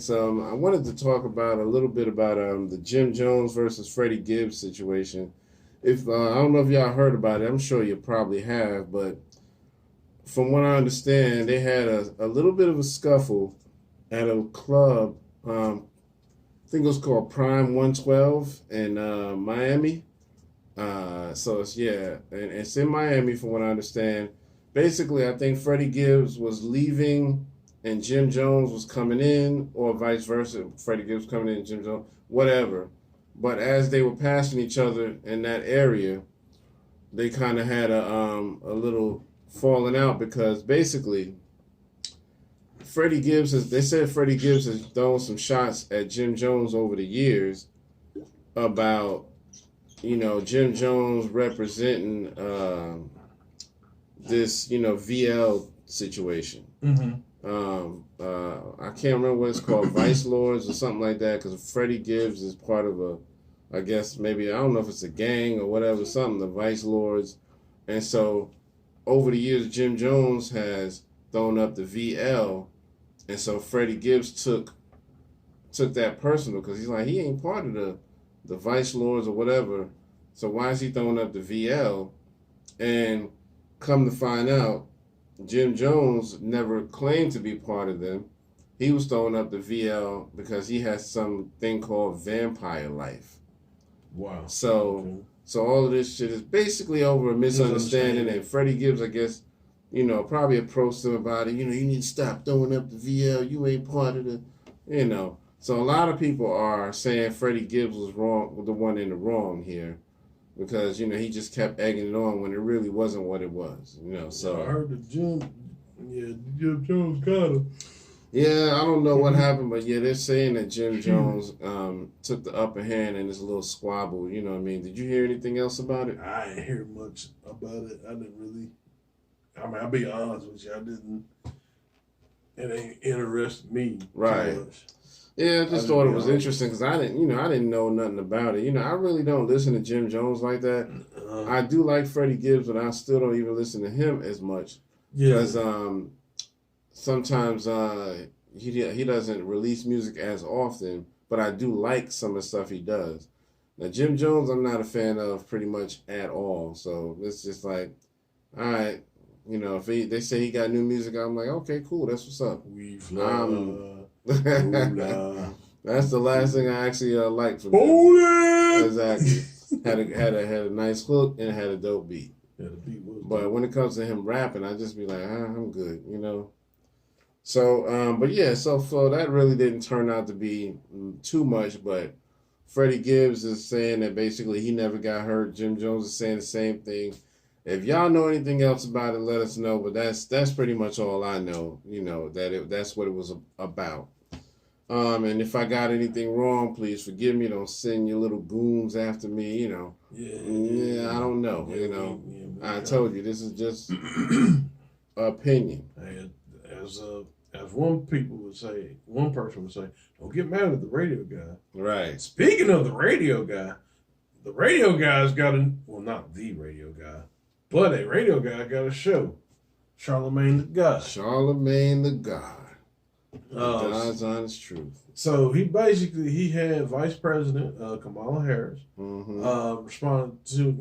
So I wanted to talk about a little bit about the Jim Jones versus Freddie Gibbs situation. If I don't know if y'all heard about it, I'm sure you probably have, but from what I understand, they had a little bit of a scuffle at a club. I think it was called Prime 112 in Miami. So it's and it's in Miami from what I understand. Basically, I think Freddie Gibbs was leaving and Jim Jones was coming in, or vice versa. Freddie Gibbs coming in, and Jim Jones, whatever. But as they were passing each other in that area, they kind of had a little falling out because basically they said Freddie Gibbs has thrown some shots at Jim Jones over the years about, Jim Jones representing this, VL situation. Mm-hmm. I can't remember what it's called, Vice Lords or something like that, because Freddie Gibbs is part of I guess maybe, I don't know if it's a gang or whatever, something, the Vice Lords. And so over the years, Jim Jones has thrown up the VL, and so Freddie Gibbs took that personal because he's like, he ain't part of the Vice Lords or whatever, so why is he throwing up the VL? And come to find out, Jim Jones never claimed to be part of them. He was throwing up the VL because he has something called vampire life. Wow. So all of this shit is basically over a misunderstanding, and Freddie Gibbs, I guess, probably approached him about it. You need to stop throwing up the VL. You ain't part of the, So a lot of people are saying Freddie Gibbs was wrong, the one in the wrong here, because he just kept egging it on when it really wasn't what it was. So I heard that Jim Jones got him. Yeah, I don't know what happened, but they're saying that Jim Jones took the upper hand in this little squabble. You know what I mean? Did you hear anything else about it? I didn't hear much about it. I didn't really. I'll be honest with you. I didn't. It ain't interested me right. too much. Yeah, I just thought it was interesting because I didn't know nothing about it. I really don't listen to Jim Jones like that. I do like Freddie Gibbs, but I still don't even listen to him as much because sometimes he doesn't release music as often, but I do like some of the stuff he does. Now, Jim Jones, I'm not a fan of pretty much at all. So it's just like, all right, if they say he got new music, I'm like, okay, cool, that's what's up. We fly. That's the last thing I actually like from him. Exactly. Had a nice hook and had a dope beat. Yeah, the beat was but dope. When it comes to him rapping, I just be like, I'm good, So, so that really didn't turn out to be too much, but Freddie Gibbs is saying that basically he never got hurt. Jim Jones is saying the same thing. If y'all know anything else about it, let us know. But that's pretty much all I know. That's what it was about. And if I got anything wrong, please forgive me. Don't send your little goons after me. Yeah, I don't know. I told you this is just opinion. As one person would say, don't get mad at the radio guy. Right. Speaking of the radio guy's got not the radio guy, but a radio guy got a show. Charlemagne the God. Charlemagne the God. God's honest truth. So he had Vice President Kamala Harris responded to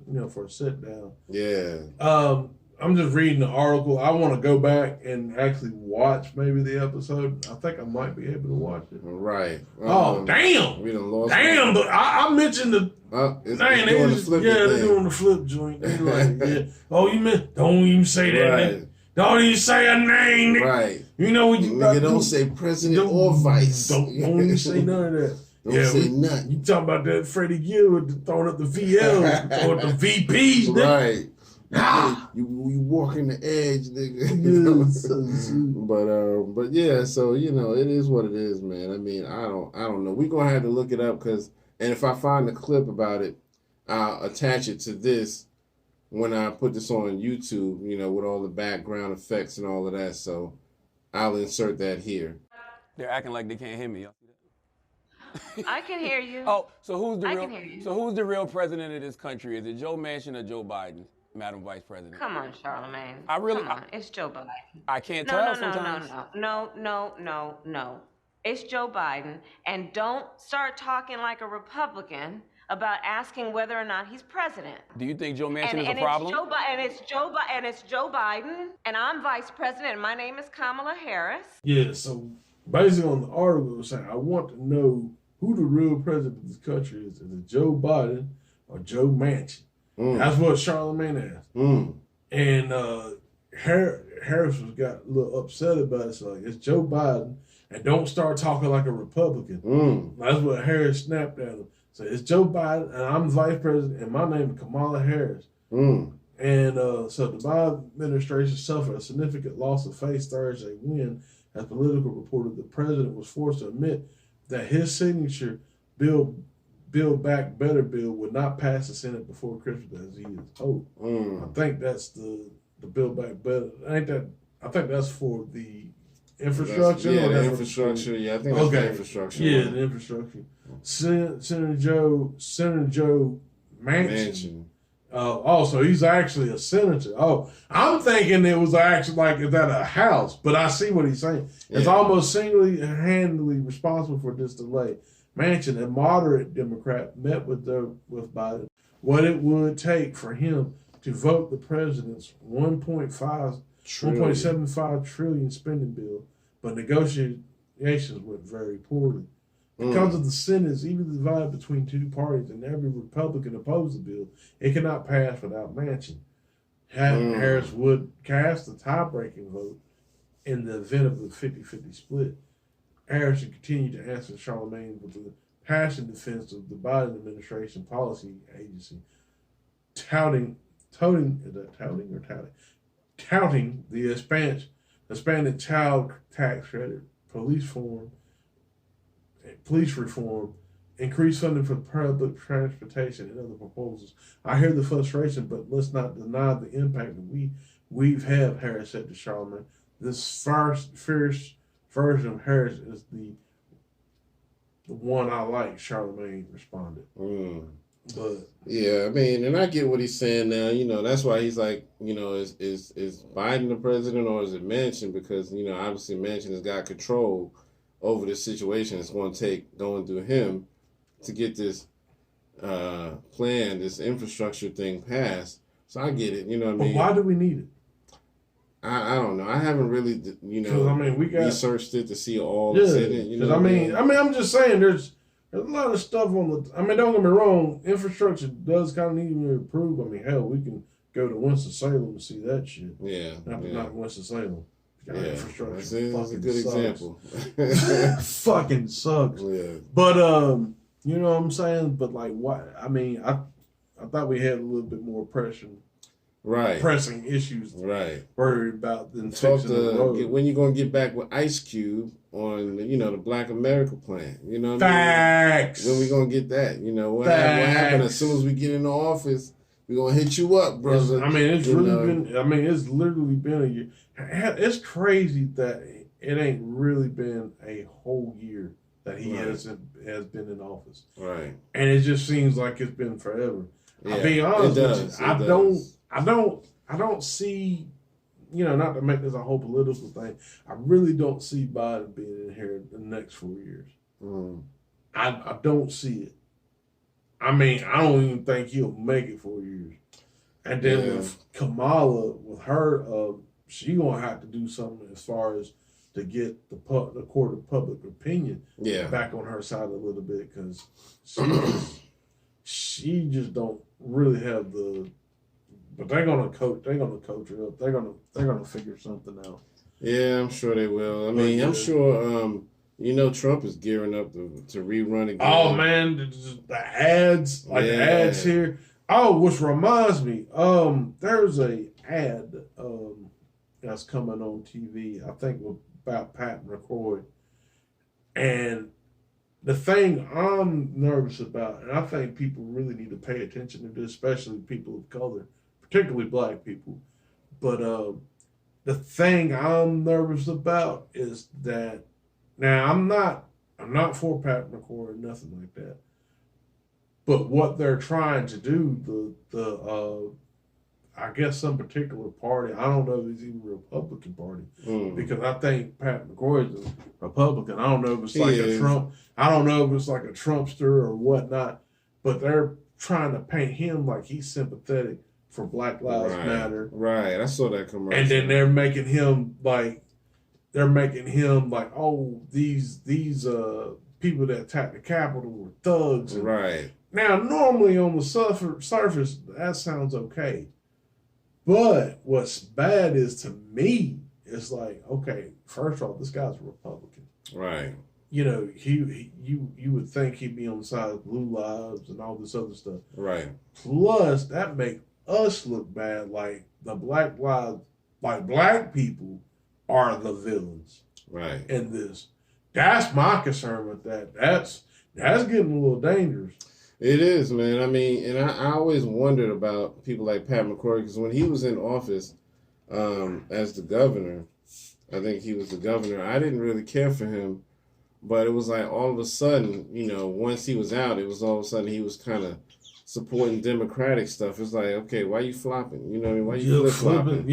him for a sit down. Yeah. I'm just reading the article. I want to go back and actually watch maybe the episode. I think I might be able to watch it. Right. Damn! We done lost. Damn! But I mentioned the. They're doing the flip joint. They like, oh, you meant? Don't even say that. Right. Don't even say a name. Right. You know what you don't say president or vice. Don't even say none of that. Don't say nothing. You talking about that Freddie Gibbs throwing up the VL or the VPs? Right. You walking the edge, nigga. But yeah, so it is what it is, man. I mean, I don't know. We're gonna have to look it up and if I find a clip about it, I'll attach it to this when I put this on YouTube, with all the background effects and all of that. So I'll insert that here. They're acting like they can't hear me. Y'all see that? I can hear you. Oh, so who's the I real? can hear you. So who's the real president of this country? Is it Joe Manchin or Joe Biden? Madam Vice President. Come on, Charlamagne. I really, Come on. It's Joe Biden. I can't No, tell no, no, no, sometimes. no. No. It's Joe Biden. And don't start talking like a Republican about asking whether or not he's president. Do you think Joe Manchin is a And problem? it's Joe Biden, and I'm vice president, and my name is Kamala Harris. Yeah, so basically on the article, it was saying, I want to know who the real president of this country is. Is it Joe Biden or Joe Manchin? That's what Charlamagne asked. And Harris got a little upset about it. So like, it's Joe Biden, and don't start talking like a Republican. That's what Harris snapped at him. So it's Joe Biden, and I'm vice president, and my name is Kamala Harris. And so the Biden administration suffered a significant loss of face Thursday when, as Politico reported, the president was forced to admit that his signature Build Back Better bill would not pass the Senate before Christmas as he is hoped. I think that's the Build Back Better. I think that's for the infrastructure. The infrastructure. I think that's the infrastructure. Yeah, the infrastructure. Senator Joe Manchin. So he's actually a senator. I'm thinking it was actually like is that a house, but I see what he's saying. It's almost single-handedly responsible for this delay. Manchin, a moderate Democrat, met with Biden what it would take for him to vote the president's $1.75 trillion spending bill, but negotiations went very poorly. Because of the Senate is even divided between two parties and every Republican opposed the bill, it cannot pass without Manchin. Harris would cast the tie-breaking vote in the event of the 50-50 split. Harris should continue to answer Charlamagne with the passionate defense of the Biden administration policy agency, touting the expanded child tax credit, police reform, increased funding for public transportation, and other proposals. I hear the frustration, but let's not deny the impact that we've had, Harris said to Charlamagne. This fierce version of Harris is the one I like, Charlamagne responded. But yeah, I mean, and I get what he's saying now. That's why he's like, is Biden the president or is it Manchin? Because obviously Manchin has got control over this situation. It's going to take going through him to get this plan, this infrastructure thing passed. So I get it. You know what I mean? But why do we need it? I don't know. I haven't really, we researched it to see all that's in it. I'm just saying there's a lot of stuff on the. Don't get me wrong. Infrastructure does kind of need to be improved. Hell, we can go to Winston-Salem and see that shit. Yeah. Not Winston-Salem. Infrastructure. That's a good example. Fucking sucks. Yeah. But you know what I'm saying? But like, what? I thought we had a little bit more pressing issues. Right. Worried about than fixing the road. When you gonna get back with Ice Cube on the Black America plan? You know what Facts. I mean? When we gonna get that? What happened as soon as we get in the office? We're gonna hit you up, brother. It's literally been a year. It's crazy that it ain't really been a whole year that he has been in office. Right. And it just seems like it's been forever. Yeah, I'll be honest with you. I don't see, not to make this a whole political thing, I really don't see Biden being in here the next 4 years. I don't see it. I don't even think he'll make it 4 years. And then with Kamala, with her, she gonna have to do something as far as to get the court of public opinion back on her side a little bit, because she just don't really have the. But they're gonna coach her up. They're gonna figure something out. Yeah, I'm sure they will. I'm sure. Trump is gearing up to rerun again. Oh man, the ads, the ads here. Oh, which reminds me, there's a ad that's coming on TV. I think about Pat McCrory, and the thing I'm nervous about, and I think people really need to pay attention to this, especially people of color, particularly black people. But the thing I'm nervous about is that now I'm not for Pat McCrory, nothing like that. But what they're trying to do, the I guess some particular party. I don't know if it's even a Republican Party because I think Pat McCrory is a Republican. I don't know if it's like a Trump. I don't know if it's like a Trumpster or whatnot, but they're trying to paint him like he's sympathetic for Black Lives Matter. Right, I saw that commercial. And then they're making him like, oh, these people that attacked the Capitol were thugs. Right. Now, normally on the surface, that sounds okay. But what's bad is, to me, it's like, okay, first off, this guy's a Republican. Right. You know, you would think he'd be on the side of blue lives and all this other stuff. Right. Plus, that make us look bad, like the Black lives, like black people are the villains. Right. In this. That's my concern with that. That's getting a little dangerous. It is, man. I mean, and I always wondered about people like Pat McCrory, because when he was in office as the governor, I think he was the governor, I didn't really care for him. But it was like all of a sudden, you know, once he was out, it was all of a sudden he was kind of supporting Democratic stuff. It's like, okay, why are you flopping? You know what I mean? Why are you flip-flopping?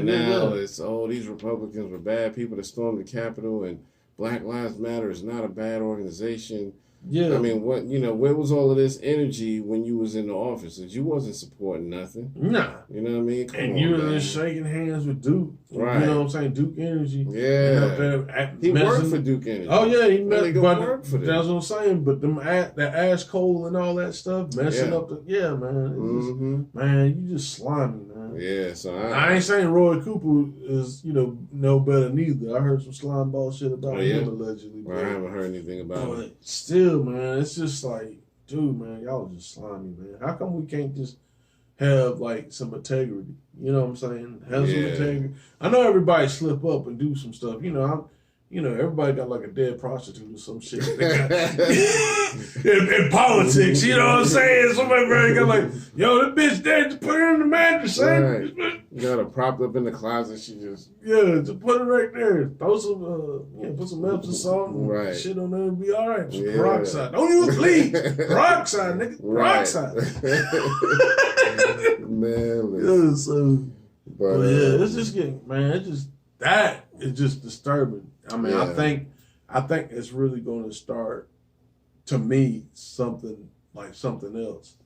Now it's, these Republicans were bad people that stormed the Capitol, and Black Lives Matter is not a bad organization. Yeah. I mean, where was all of this energy when you was in the office? Because you wasn't supporting nothing. Nah. You know what I mean? Come on, you were just shaking hands with Duke. Right. You know what I'm saying? Duke Energy. Yeah. He worked for Duke Energy. Oh, yeah. He worked for them. That's what I'm saying. But the ash coal and all that stuff, messing up the... Yeah, man. Man, you just slimy, man. Yeah, so I ain't saying Roy Cooper is, no better neither. I heard some slime ball shit about him allegedly. Well, I haven't heard anything about it. Still, man, it's just like, dude, man, y'all just slimy, man. How come we can't just have, like, some integrity? You know what I'm saying? Have some integrity. I know everybody slip up and do some stuff. Everybody got like a dead prostitute or some shit. They got, in politics, you know what I'm saying? Somebody got like, yo, that bitch dead, just put her in the mattress, right. You got her propped up in the closet, she just... Yeah, just put it right there. Throw some, put some Epsom salt and shit on there and be all right. Some peroxide. Don't use bleach. Peroxide, nigga. Peroxide. Man, but it's just getting, man, that is just disturbing. I mean, I think it's really going to start, to me, something else.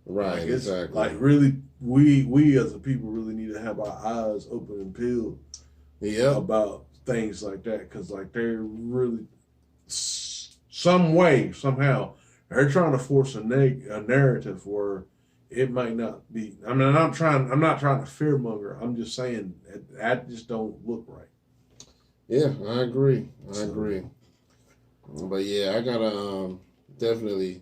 Right, like exactly. Like, really, we as a people really need to have our eyes open and peeled about things like that, because, like, they're really, somehow, they're trying to force a narrative where it might not be. I mean, I'm not trying to fearmonger. I'm just saying that just don't look right. Yeah, I agree. But yeah, I gotta definitely.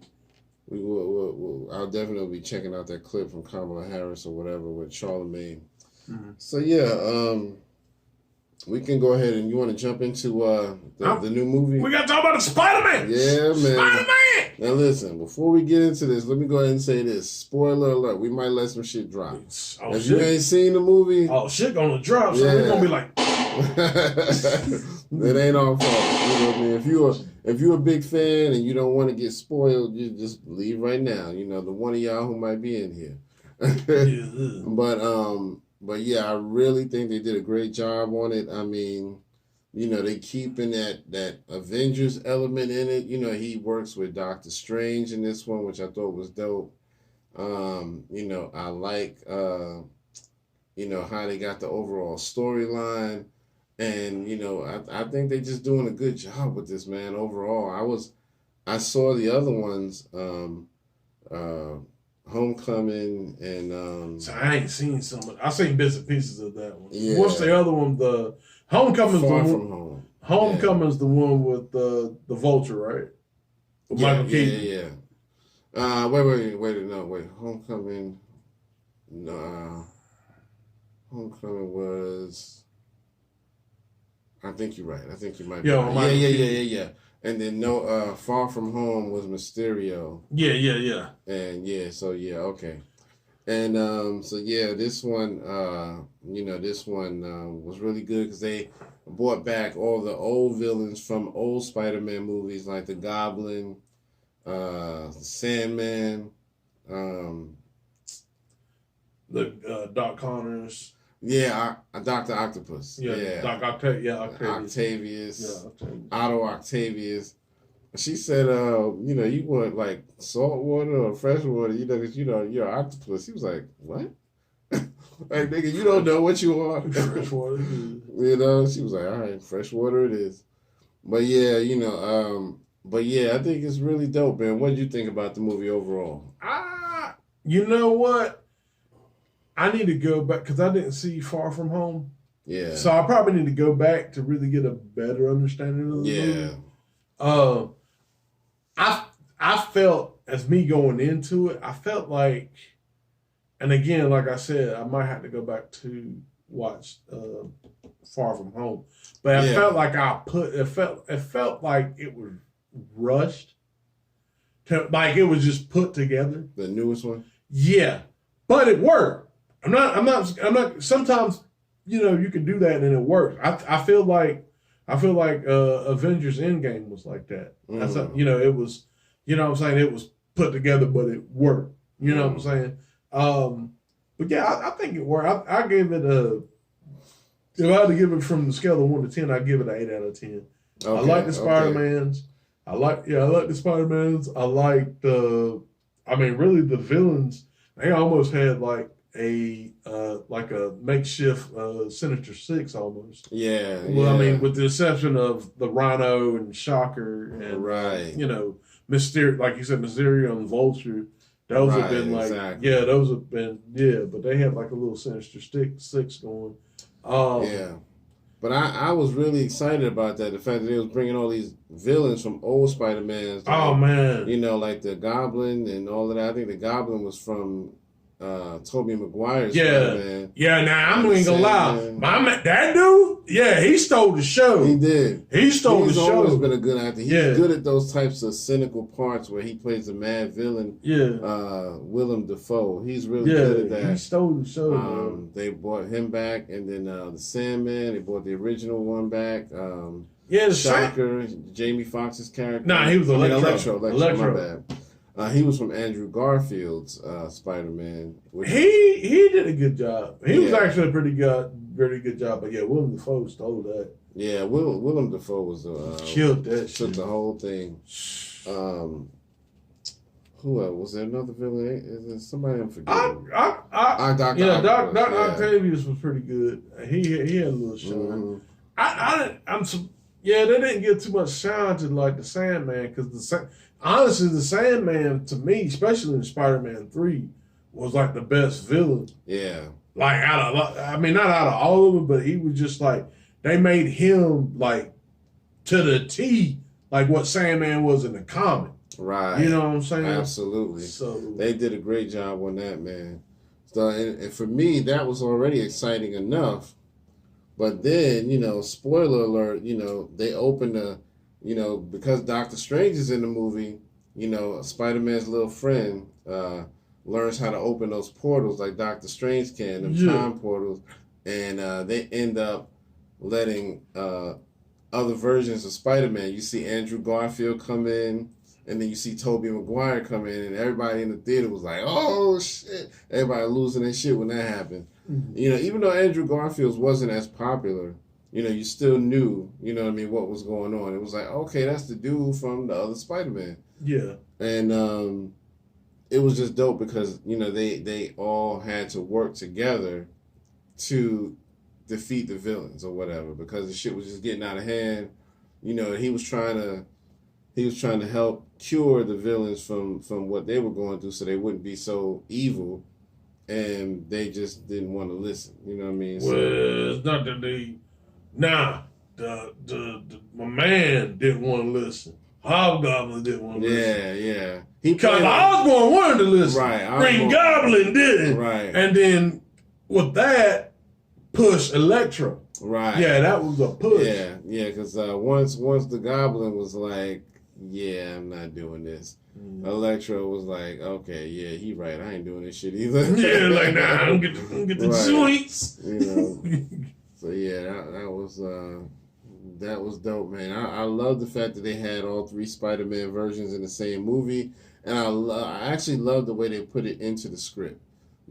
I'll definitely be checking out that clip from Kamala Harris or whatever with Charlemagne. Mm-hmm. So yeah, we can go ahead, and you want to jump into the new movie? We got to talk about the Spider-Man. Yeah, man. Spider-Man. Now listen, before we get into this, let me go ahead and say this. Spoiler alert: we might let some shit drop. If you ain't seen the movie, shit gonna drop. So we're gonna be like. It ain't our fault. You know what I mean? If you're a big fan and you don't want to get spoiled, you just leave right now. You know, the one of y'all who might be in here. But yeah, I really think they did a great job on it. I mean, they keeping that Avengers element in it. He works with Doctor Strange in this one, which I thought was dope. I like how they got the overall storyline. And, I think they just doing a good job with this, man, overall. I saw the other ones, Homecoming and... So I ain't seen some of it. I seen bits and pieces of that one. Yeah. What's the other one? The Homecoming's Far From Home. Homecoming's the one with the Vulture, right? With Michael Keaton. Yeah. Wait. Homecoming... No. Homecoming was... I think you're right. I think you might be right. Yeah. And then Far From Home was Mysterio. Yeah. And okay. And this one, was really good because they brought back all the old villains from old Spider-Man movies, like the Goblin, the Sandman, the Doc Connors. Yeah, Dr. Octopus. Yeah. Doc Octavius. Yeah, Octavius. Otto Octavius. She said, you want like salt water or fresh water, because you're an octopus. He was like, what? Like, nigga, you don't know what you are. Fresh water. She was like, all right, fresh water it is. But yeah, I think it's really dope, man. What did you think about the movie overall? You know what? I need to go back because I didn't see Far From Home. Yeah. So I probably need to go back to really get a better understanding of the movie. I felt, as me going into it, I felt like, and again, like I said, I might have to go back to watch Far From Home. But I felt like it felt like it was rushed. Like it was just put together. The newest one? Yeah. But it worked. I'm not sometimes, you can do that and it works. I feel like Avengers Endgame was like that. That's it was, what I'm saying, it was put together, but it worked. You know what I'm saying? But yeah, I think it worked. I gave it if I had to give it from the scale of 1 to 10, I'd give it an 8 out of 10. Okay, I like the Spider-Mans. I like the Spider-Mans. I like really the villains. They almost had like a makeshift Sinister Six almost. Yeah. Well, I mean, with the exception of the Rhino and Shocker and Mysterio, like you said, Mysterio and Vulture. Those have been like, those have been, but they had like a little Sinister Six going. But I was really excited about that. The fact that they was bringing all these villains from old Spider-Mans. Oh, man. Like the Goblin and all of that. I think the Goblin was from Tobey Maguire's yeah. Spider-Man. Yeah, now I'm ain't gonna lie. That dude, he stole the show. He did. He stole the show. He's always been a good actor. He's good at those types of cynical parts where he plays a mad villain. Yeah. Willem Dafoe. He's really good at that. He stole the show, man. They brought him back, and then the Sandman, they brought the original one back. The Shocker, Jamie Foxx's character. Nah, he was Electro. My bad. He was from Andrew Garfield's Spider-Man. He did a good job. He was actually a very good job. But Willem Dafoe stole that. Yeah, Willem Dafoe was killed that shit. Took the whole thing. Who else? Was there another villain? Is there somebody I'm forgetting? Doc Octavius was pretty good. He had a little shine. Mm-hmm. They didn't get too much shine to like the Sandman because honestly, the Sandman to me, especially in Spider-Man 3, was like the best villain. Yeah. Like not out of all of them, but he was just like, they made him like to the T, like what Sandman was in the comic. Right. You know what I'm saying? Absolutely. So they did a great job on that, man. So, and for me, that was already exciting enough. But then, spoiler alert, they opened because Doctor Strange is in the movie, Spider-Man's little friend learns how to open those portals like Doctor Strange can, them time portals. And they end up letting other versions of Spider-Man. You see Andrew Garfield come in, and then you see Tobey Maguire come in, and everybody in the theater was like, oh, shit. Everybody losing their shit when that happened. Mm-hmm. Even though Andrew Garfield wasn't as popular, you still knew, what was going on. It was like, okay, that's the dude from the other Spider-Man. Yeah. And it was just dope because, they all had to work together to defeat the villains or whatever because the shit was just getting out of hand. He was trying to help cure the villains from what they were going through so they wouldn't be so evil, and they just didn't want to listen. You know what I mean? Well, it's not that they... Nah, my man didn't want to listen. Hobgoblin didn't want to listen. Yeah. Because Osborn wanted to listen. Right. Green Goblin didn't. Right. And then with that, push Electro. Right. Yeah, that was a push. Yeah, because once the Goblin was like, yeah, I'm not doing this. Electro was like, okay, yeah, he right. I ain't doing this shit either. Yeah, like, nah, I don't get the sweets. So yeah, that was dope, man. I love the fact that they had all 3 Spider-Man versions in the same movie, and I actually love the way they put it into the script.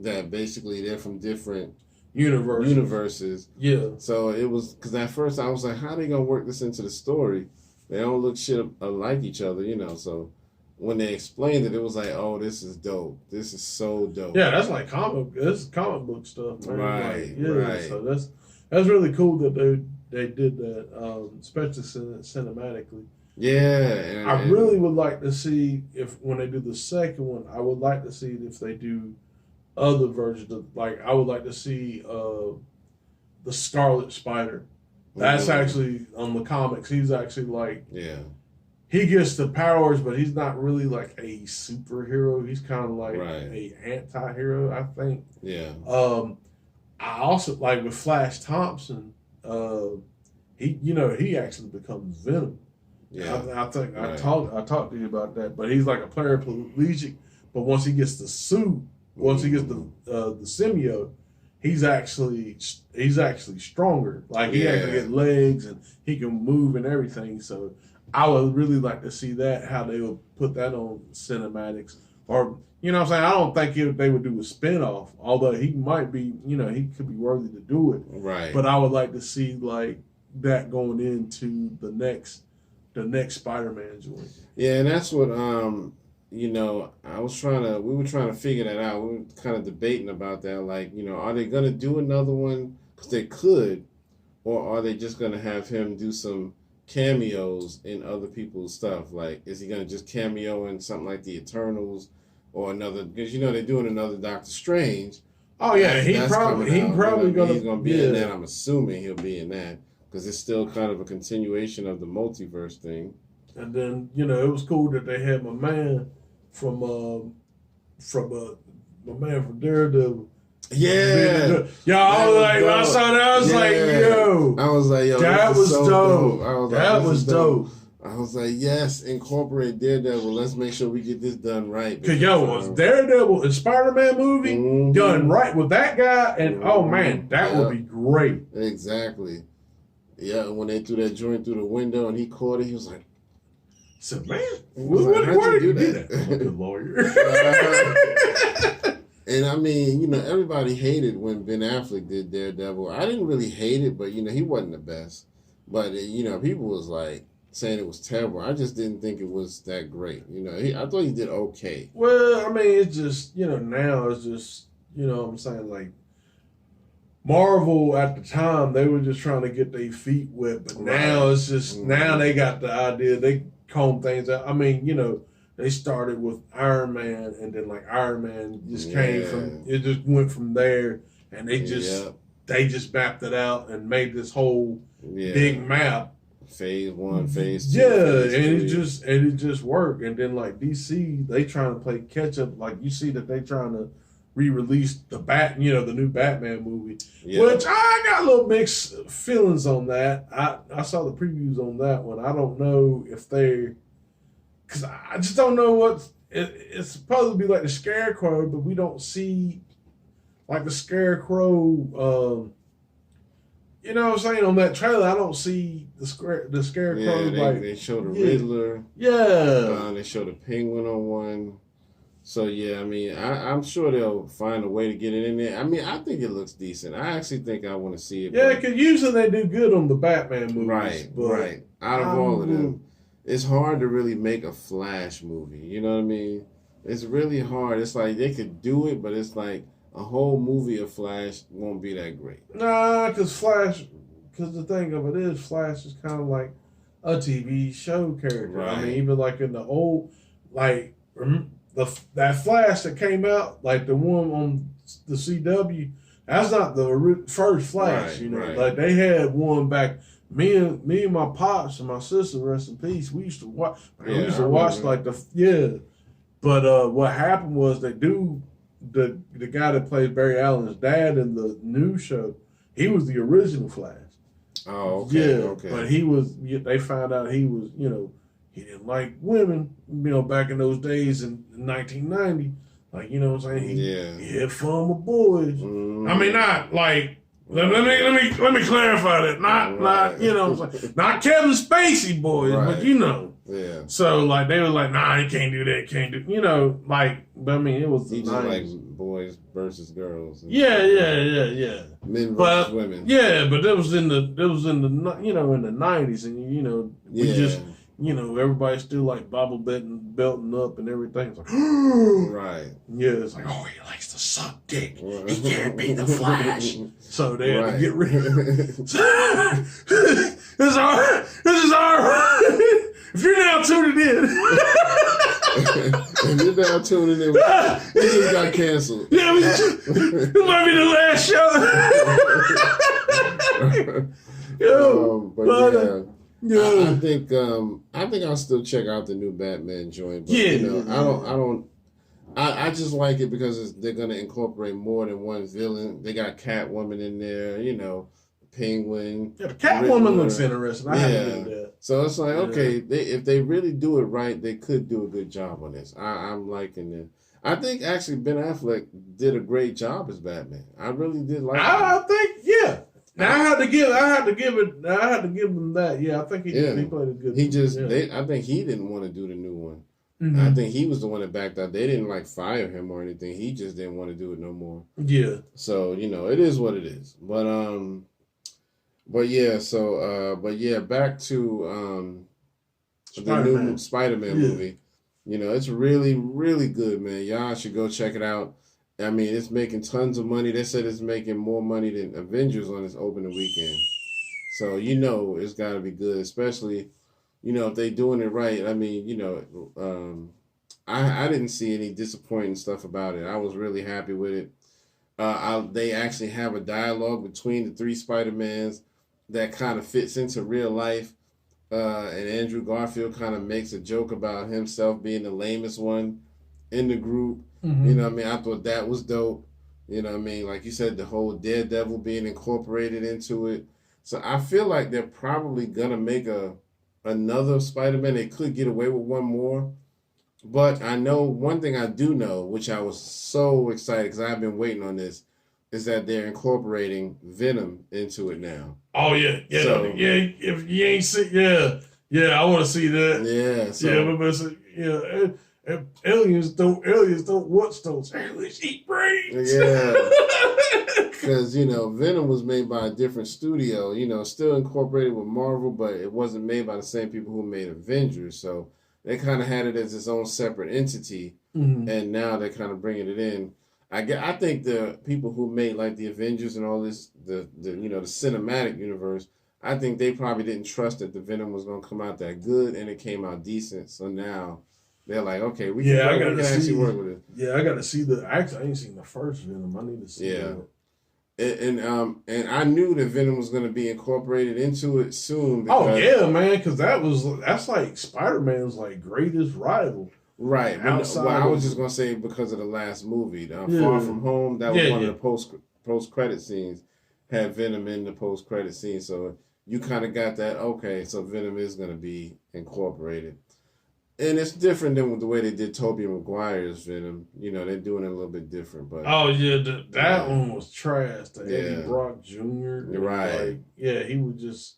that basically they're from different universes. Yeah. So it was, because at first I was like, how are they going to work this into the story? They don't look shit alike each other, so when they explained it, it was like, oh, this is dope. This is so dope. Yeah, that's like comic book stuff, man. Right, right. So that's really cool that they did that, especially cinematically. Yeah. I really would like to see when they do the second one, I would like to see if they do other versions of, like, I would like to see the Scarlet Spider. That's actually on the comics. He's actually like, he gets the powers, but he's not really like a superhero. He's kind of like a anti-hero, I think. Yeah. I also like with Flash Thompson. He actually becomes Venom. Yeah. I think I talked to you about that, but he's like a paraplegic. But once he gets the suit, once he gets the symbiote, he's actually stronger. Like he actually gets legs and he can move and everything. So I would really like to see that, how they would put that on cinematics, or what I'm saying. I don't think they would do a spinoff, although he might be. He could be worthy to do it. Right. But I would like to see like that going into the next Spider-Man joint. Yeah, and that's what we were trying to figure that out. We were kind of debating about that. Like, are they going to do another one? Because they could, or are they just going to have him do some cameos in other people's stuff? Like, is he going to just cameo in something like the Eternals or another? Because they're doing another Doctor Strange. Oh yeah, he's probably going to be in that. I'm assuming he'll be in that, because it's still kind of a continuation of the multiverse thing. And then it was cool that they had my man from Daredevil. Yeah. Yo, I was like, when I saw that, I was like, yo. I was like, yo, that was so dope. I was that was dope. I was like, yes, incorporate Daredevil. Let's make sure we get this done right. Because, was Daredevil and Spider-Man movie done right with that guy? And, oh, man, that would be great. Exactly. Yeah, when they threw that joint through the window and he caught it, he was like, "So man, why did you do that?" I'm a good lawyer. And I mean, everybody hated when Ben Affleck did Daredevil. I didn't really hate it, but he wasn't the best. But people was like saying it was terrible. I just didn't think it was that great. I thought he did okay. Well, I mean, it's just now it's just what I'm saying, like, Marvel at the time, they were just trying to get their feet wet, but now it's just now they got the idea, they comb things out. I mean, they started with Iron Man, and then like Iron Man just came from, it just went from there, and they just mapped it out and made this whole big map. Phase 1, phase 2. Yeah, phase and it just worked. And then like DC, they trying to play catch up. Like you see that they trying to re-release the the new Batman movie, which I got a little mixed feelings on that. I saw the previews on that one. I don't know if because I just don't know it's supposed to be like the Scarecrow, but we don't see like the Scarecrow. What I'm saying, on that trailer, I don't see the Scarecrow. They showed the Riddler. Yeah. They showed the Penguin on one. So, I mean, I'm sure they'll find a way to get it in there. I mean, I think it looks decent. I actually think I want to see it. Yeah, because usually they do good on the Batman movies. Right. Out of all of them, it's hard to really make a Flash movie. You know what I mean? It's really hard. It's like they could do it, but it's like a whole movie of Flash won't be that great. Nah, because the thing of it is, Flash is kind of like a TV show character. Right. I mean, even like in the old, like, that Flash that came out, like the one on the CW, that's not the first Flash, Right. Like they had one back. Me and my pops and my sister, rest in peace, we used to watch. We used to watch like But what happened was they do the guy that plays Barry Allen's dad in the new show. He was the original Flash. Oh, okay. Yeah, okay. But he was. They found out he was. He didn't like women, back in those days in 1990. Like, what I'm saying? He had fun with boys. I mean, not like Let me clarify that. Not you know, not Kevin Spacey boys, but you know. Yeah. So like they were like, nah, he can't do that, can't do, you know, like. But I mean, it was. He just like boys versus girls. Yeah. Men versus women. Yeah, but it was in the you know, in the 90s, and you know we just. You know, everybody's still like belting up and everything. It's like, right. Yeah, it's like, oh, he likes to suck dick. Right. He can't be the Flash. So they had to get rid of it. This is our. If you're now tuning in. If you're now tuning in, we just got canceled. Yeah, this might be the last show. Yeah. I think I'll still check out the new Batman joint. But, you know, I just like it because they're gonna incorporate more than one villain. They got Catwoman in there, you know, Penguin. Yeah, the Catwoman looks interesting. I haven't done that. So it's like, okay, if they really do it right, they could do a good job on this. I'm liking it. I think actually Ben Affleck did a great job as Batman. I really did like. I think, yeah. Now I had to give him that. Yeah, I think he played a good. I think he didn't want to do the new one. Mm-hmm. I think he was the one that backed out. They didn't like fire him or anything. He just didn't want to do it no more. Yeah. So you know, it is what it is. But back to the new Spider-Man movie. You know, it's really, really good, man. Y'all should go check it out. I mean, it's making tons of money. They said it's making more money than Avengers on its opening weekend. So, you know, it's got to be good, especially, you know, if they're doing it right. I mean, you know, I didn't see any disappointing stuff about it. I was really happy with it. They actually have a dialogue between the three Spider-Mans that kind of fits into real life. And Andrew Garfield kind of makes a joke about himself being the lamest one in the group. Mm-hmm. You know what I mean? I thought that was dope. You know what I mean? Like you said, the whole Daredevil being incorporated into it. So I feel like they're probably going to make another Spider-Man. They could get away with one more. But I know one thing I do know, which I was so excited because I've been waiting on this, is that they're incorporating Venom into it now. Oh, yeah. Yeah. So, if you ain't see, I want to see that. Yeah. So, aliens don't want stones. Aliens eat brains. Yeah. Because, you know, Venom was made by a different studio, you know, still incorporated with Marvel, but it wasn't made by the same people who made Avengers. So they kind of had it as its own separate entity. Mm-hmm. And now they're kind of bringing it in. I think the people who made like the Avengers and all this, the cinematic universe, I think they probably didn't trust that the Venom was going to come out that good, and it came out decent. So now they're like, okay, we can actually work with it. Yeah, I got to see actually, I ain't seen the first Venom. I need to see that. And I knew that Venom was going to be incorporated into it soon. Oh yeah, man, because that's like Spider-Man's like greatest rival. Right. I was just going to say because of the last movie, Far From Home, that was one of the post-credit scenes, had Venom in the post-credit scene. So you kind of got that, okay, so Venom is going to be incorporated. And it's different than the way they did Tobey Maguire's Venom. You know, they're doing it a little bit different. But oh, yeah, that one was trash. Eddie Brock Jr. Right. He was just...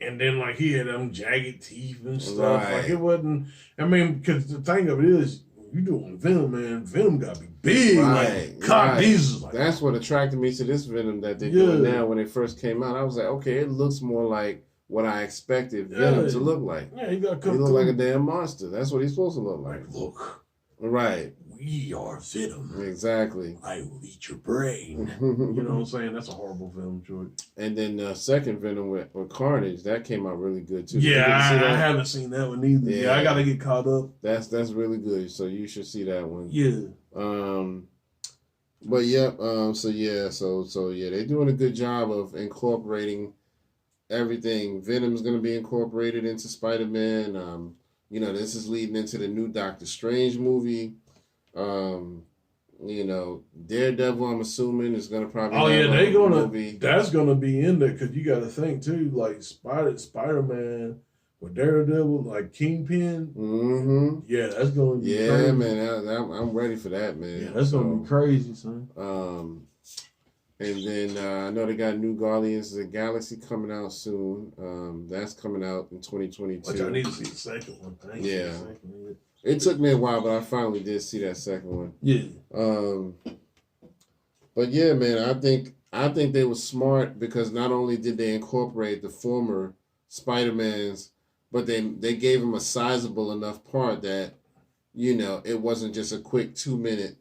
And then, like, he had them jagged teeth and stuff. Right. Like, it wasn't... I mean, because the thing of it is, you doing Venom, man, Venom got to be big. Right. Like, Cock Diesel. Like, that's what attracted me to this Venom that they're doing now. When it first came out, I was like, okay, it looks more like what I expected Venom to look like. Yeah, he got to come look like a damn monster. That's what he's supposed to look like. Look. Right. We are Venom. Exactly. I will eat your brain. You know what I'm saying? That's a horrible Venom, George. And then the second Venom with Carnage, that came out really good too. Yeah, I haven't seen that one either. Yeah, I gotta get caught up. That's really good. So you should see that one. Yeah. But yeah. So they're doing a good job of incorporating everything. Venom's gonna be incorporated into Spider-Man. You know, this is leading into the new Doctor Strange movie. You know, Daredevil, I'm assuming, is gonna probably. Oh yeah, that's gonna be in there because you got to think too, like Spider-Man with Daredevil, like Kingpin. Mm-hmm. Yeah, that's gonna be. Yeah, crazy. Man, I'm ready for that, man. Yeah, that's gonna be crazy, son. And then I know they got new Guardians of the Galaxy coming out soon. That's coming out in 2022. Which I need to see the second one. Yeah. It took me a while, but I finally did see that second one. Yeah. But yeah, man, I think they were smart because not only did they incorporate the former Spider-Mans, but they gave him a sizable enough part that, it wasn't just a quick 2-minute,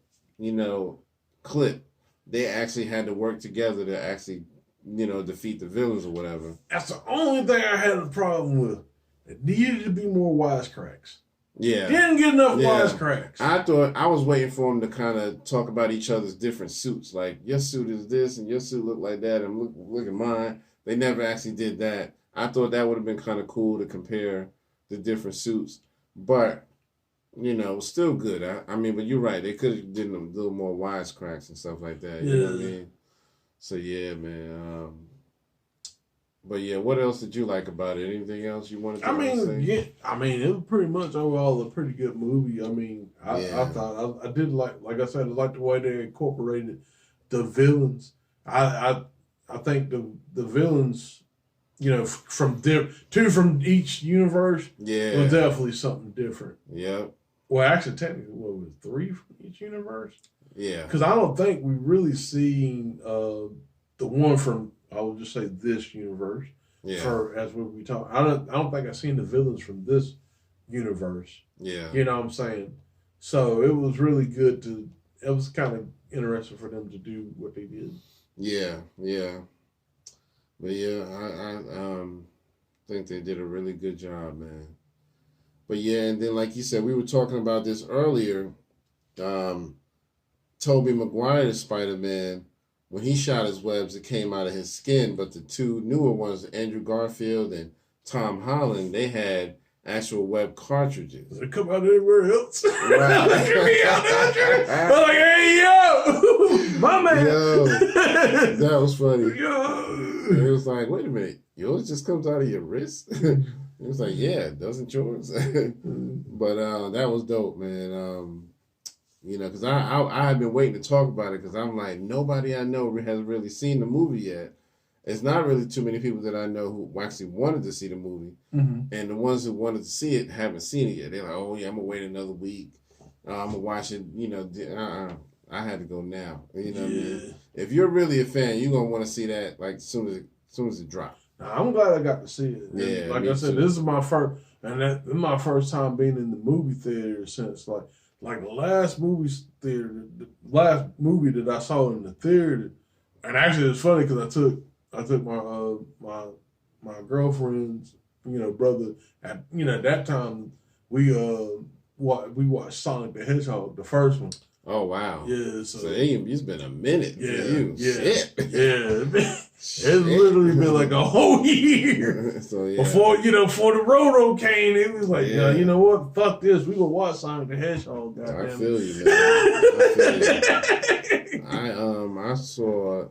clip. They actually had to work together to actually, defeat the villains or whatever. That's the only thing I had a problem with. It needed to be more wisecracks. Yeah. Didn't get enough wisecracks. I thought I was waiting for them to kind of talk about each other's different suits. Like, your suit is this and your suit look like that and look at mine. They never actually did that. I thought that would have been kind of cool to compare the different suits. But, still good. I mean, but you're right. They could have done a little more wisecracks and stuff like that. You know what I mean? So, yeah, man. But, yeah, what else did you like about it? Anything else you wanted to say? Yeah. I mean, it was pretty much overall a pretty good movie. I mean, I thought I did like I said, I like the way they incorporated the villains. I think the villains, from two from each universe, was definitely something different. Yeah. Well, actually, technically, what was it, 3 from each universe? Yeah. Because I don't think we really seen the one from, I would just say, this universe. Yeah. As we talk, I don't think I've seen the villains from this universe. Yeah. You know what I'm saying? So it was really good it was kind of interesting for them to do what they did. Yeah, yeah. But yeah, I think they did a really good job, man. But yeah, and then like you said, we were talking about this earlier. Tobey Maguire's Spider-Man, when he shot his webs, it came out of his skin. But the 2 newer ones, Andrew Garfield and Tom Holland, they had actual web cartridges. They come out anywhere else. Right. I'm like, hey, yo, my man. Yo, that was funny. Yo. It was like, wait a minute, yours just comes out of your wrist? It was like, yeah, doesn't yours? But that was dope, man. Because I had been waiting to talk about it because I'm like, nobody I know has really seen the movie yet. It's not really too many people that I know who actually wanted to see the movie. Mm-hmm. And the ones who wanted to see it haven't seen it yet. They're like, oh, yeah, I'm going to wait another week. I'm going to watch it. I had to go now. You know what I mean? If you're really a fan, you're going to want to see that like as soon as it drops. I'm glad I got to see it. Yeah, like I said, this is my first, and this is my first time being in the movie theater since like the last movie that I saw in the theater. And actually, it's funny because I took my girlfriend's brother at that time we watched Sonic the Hedgehog, the first one. Oh wow! Yeah, so it's been a minute for you. Shit. It's literally been like a whole year. So yeah, before the Roto came, it was like, you know what? Fuck this. We gonna watch Sonic the Hedgehog. I feel you, man. I saw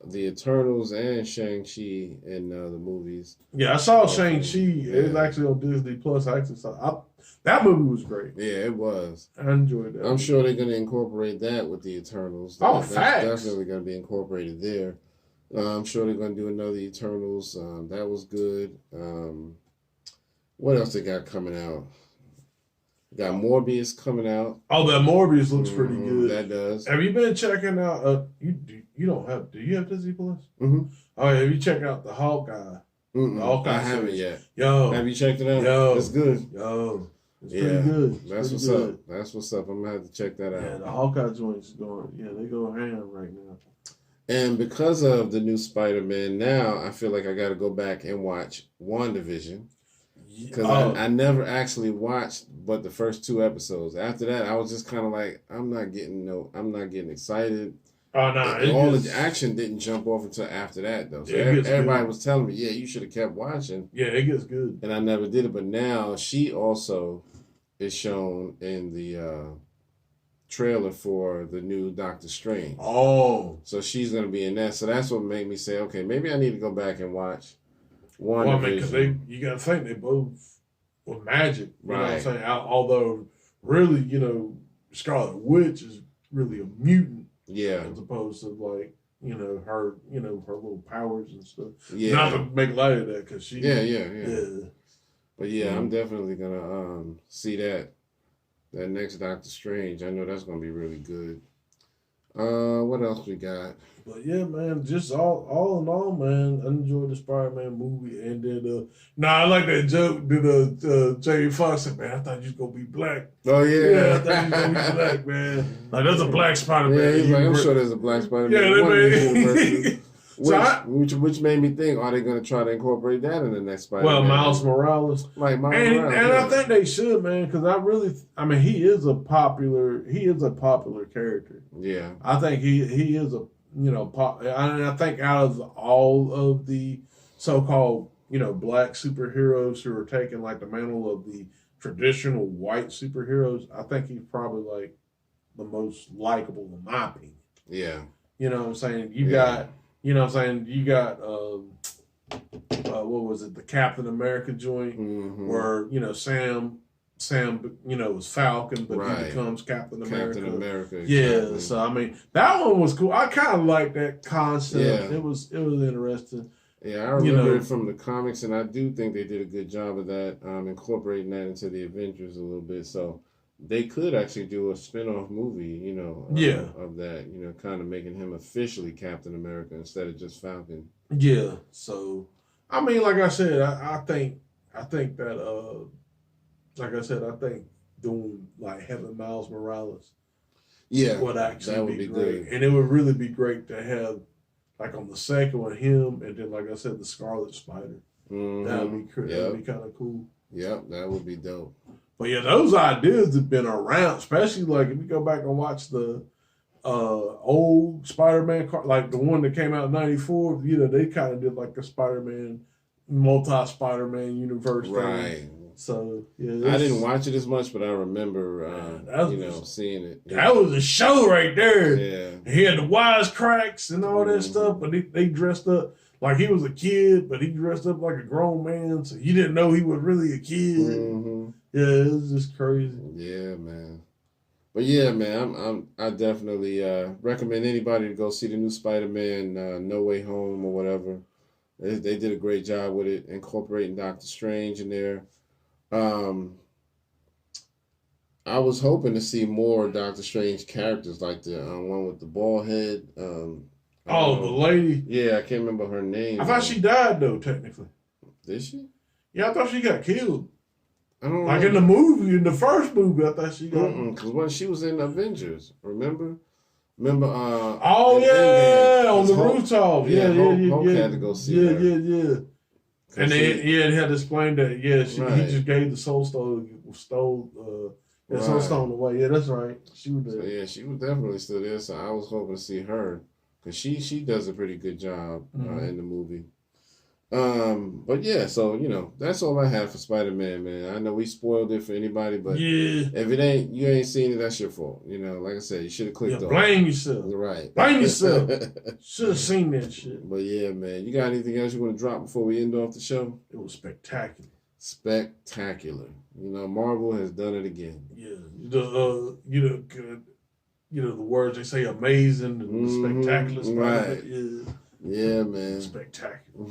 the Eternals and Shang-Chi in the movies. Yeah, I saw Shang-Chi. Yeah. It was actually on Disney Plus. I actually saw that movie was great. Yeah, it was. I enjoyed that. I'm sure they're going to incorporate that with the Eternals. That's definitely going to be incorporated there. I'm sure they're going to do another Eternals. That was good. What else they got coming out? Got Morbius coming out. Oh, that Morbius looks pretty good. That does. Have you been checking out? You don't have? Do you have Disney Plus? Mm-hmm. Oh yeah. Have you checked out the Hawkeye? I haven't yet. Yo, have you checked it out? Yo, it's good. Yo, it's pretty good. That's what's up. That's what's up. I'm gonna have to check that out. Yeah, the Hawkeye joint's going. Yeah, they go ham right now. And because of the new Spider-Man, now I feel like I got to go back and watch WandaVision. Because I never actually watched but the first 2 episodes. After that, I was just kind of like, I'm not getting excited. Oh no! The action didn't jump off until after that, though. So everybody was telling me, you should have kept watching. Yeah, it gets good. And I never did it. But now she also is shown in the trailer for the new Doctor Strange. Oh, so she's gonna be in that. So that's what made me say, okay, maybe I need to go back and watch. Well, I mean, because you got to think they both were magic, you know what I'm saying? Although, really, Scarlet Witch is really a mutant, as opposed to her her little powers and stuff. Yeah. Not to make light of that because she. Yeah. But yeah, I'm definitely gonna see that next Doctor Strange. I know that's gonna be really good. What else we got? But yeah, man, just all in all, man, I enjoyed the Spider-Man movie. And then, I like that joke that Jamie Foxx said, man, I thought you was gonna be black. Oh yeah, yeah, I thought you was gonna be black, man. Like there's a black Spider-Man. Yeah, he's like, I'm sure there's a black Spider-Man. Yeah, which made me think, are they going to try to incorporate that in the next Spider-Man? Well, Miles Morales, like Miles Morales, and yeah. I think they should, man, because he is a popular character. Yeah, I think he is a and I think out of all of the so-called black superheroes who are taking like the mantle of the traditional white superheroes, I think he's probably like the most likable in my opinion. Yeah, you know what I'm saying. You got what was it, the Captain America joint, where Sam was Falcon, but he becomes Captain America. Exactly. Yeah, so I mean that one was cool. I kind of like that concept. Yeah. It was interesting. Yeah, I remember it from the comics, and I do think they did a good job of that, incorporating that into the Avengers a little bit. So they could actually do a spin-off movie, of that, kind of making him officially Captain America instead of just Falcon. Yeah. So, I mean, like I said, I think that, like I said, I think doing like having Miles Morales, would actually be great, and it would really be great to have like on the second one him, and then like I said, the Scarlet Spider. That would be that'd be kind of cool. Yep, that would be dope. But yeah, those ideas have been around, especially like if you go back and watch the old Spider-Man like the one that came out in '94. They kind of did like a multi-Spider-Man universe thing. So yeah, I didn't watch it as much, but I remember seeing it. That was a show right there. Yeah, he had the wisecracks and all that stuff, but they dressed up like he was a kid, but he dressed up like a grown man, so you didn't know he was really a kid. Yeah, it was just crazy. Yeah, man. But yeah, man, I definitely recommend anybody to go see the new Spider-Man, No Way Home or whatever. They did a great job with it, incorporating Doctor Strange in there. I was hoping to see more Doctor Strange characters, like the one with the bald head. The lady. Yeah, I can't remember her name. I thought she died though, technically. Did she? Yeah, I thought she got killed. I don't like know. In the first movie, I thought she got. Because when she was in Avengers, remember? On the rooftop. Yeah. Hulk had to go see her. Yeah. And then it had to explain that. Yeah, he just gave the Soul Stone Soul Stone away. Yeah, that's right. She was there. So, yeah, she was definitely still there. So I was hoping to see her because she does a pretty good job in the movie. But yeah, so that's all I have for Spider-Man, man. I know we spoiled it for anybody, but if you ain't seen it, that's your fault. Like I said, you should have clicked off. Blame yourself. Right. Blame yourself. Should have seen that shit. But yeah, man, you got anything else you want to drop before we end off the show? It was spectacular. Spectacular. Marvel has done it again. Yeah. The words they say, amazing and spectacular. Right. Yeah. Yeah, man. Spectacular.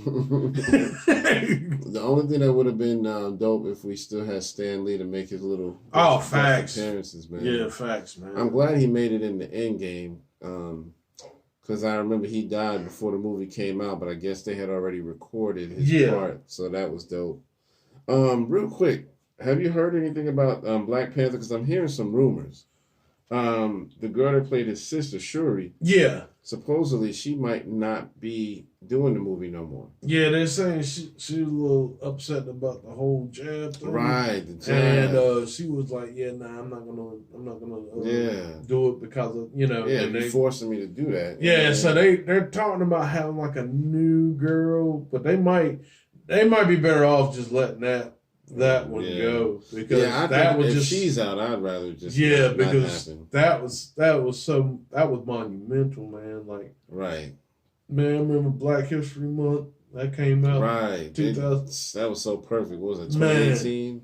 The only thing that would have been dope if we still had Stan Lee to make his little facts appearances, man. Yeah, facts, man. I'm glad he made it in the end game. Because I remember he died before the movie came out, but I guess they had already recorded his part, so that was dope. Real quick, have you heard anything about Black Panther? Because I'm hearing some rumors. The girl that played his sister, Shuri. Yeah. Supposedly she might not be doing the movie no more. Yeah, they're saying she was a little upset about the whole jab thing. Right, the jab. And she was like, I'm not gonna do it because of and they forcing me to do that. Yeah, so they're talking about having like a new girl, but they might be better off just letting that one go, because that was if she's out, I'd rather just because that was monumental, man. Like, right, man. I remember Black History Month that came out, right? 2000. That was so perfect. What was it, 2018?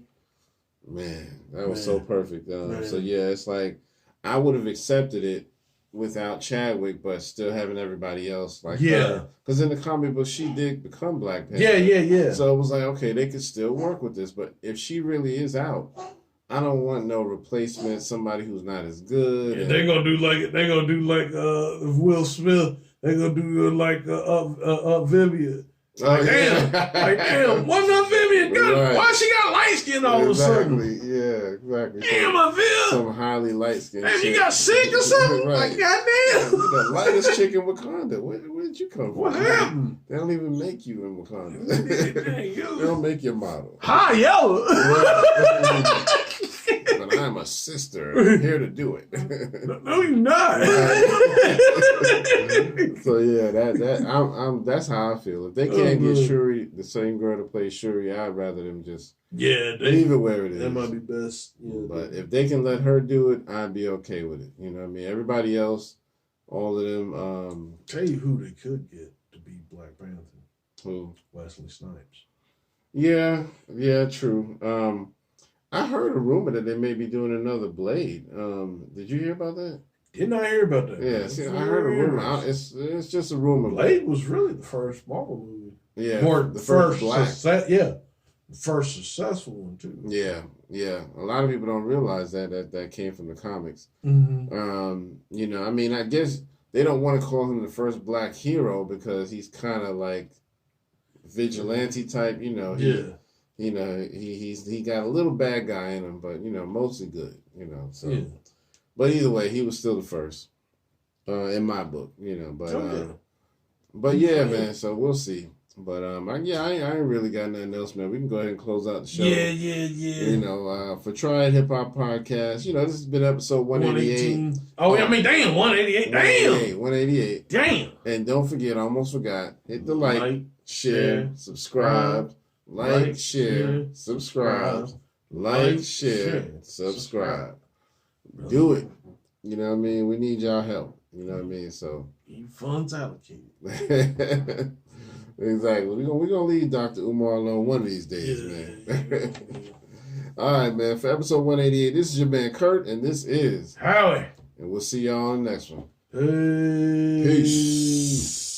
Man, that was so perfect. So yeah, it's like I would have accepted it, without Chadwick, but still having everybody else like because in the comic book she did become Black Panther. Yeah. So it was like, okay, they could still work with this, but if she really is out, I don't want no replacement, somebody who's not as good. Yeah, they're gonna do like Will Smith. They're gonna do like Vivian. Like, damn, what's up, Vivian? Right. Why she got light skin all of a sudden? Exactly. Damn, I feel some highly light skin. Damn, you got sick or something? Right. Like, goddamn. You're the lightest chick in Wakanda. Where did you come from? What happened? They don't even make you in Wakanda. They don't make your model. Hi, yellow. But I'm a sister here to do it. No, you're not. So yeah, that's how I feel. If they can't get Shuri, the same girl to play Shuri, I'd rather them just leave it where it is. That might be best. Yeah, but if they can let her do it, I'd be okay with it. You know what I mean? Everybody else, all of them. Tell you who they could get to be Black Panther. Who? Wesley Snipes. Yeah, true. I heard a rumor that they may be doing another Blade. Did you hear about that? Did not hear about that. Yeah, see, I heard a rumor. It's just a rumor. Blade was really the first Marvel movie. Yeah, the first Black. The first successful one too. Yeah. A lot of people don't realize that came from the comics. Mm-hmm. You know, I mean, I guess they don't want to call him the first Black hero because he's kind of like vigilante type. You know, You know, he got a little bad guy in him, but, you know, mostly good, you know. So, but either way, he was still the first in my book, you know. But yeah, man. So we'll see. But I ain't really got nothing else, man. We can go ahead and close out the show. Yeah. You know, for Triad Hip Hop Podcast, you know, this has been episode 188. Oh, I mean, damn, 188. Damn. 188. Damn. And don't forget, I almost forgot, hit the like, share, subscribe. Like, share, subscribe. Like, share, subscribe. Do it. You know what I mean? We need y'all help. You know what I mean? So funds allocated. Exactly. We're gonna leave Dr. Umar alone one of these days, man. All right, man. For episode 188, this is your man Kurt, and this is Howie. And we'll see y'all on the next one. Peace. Peace.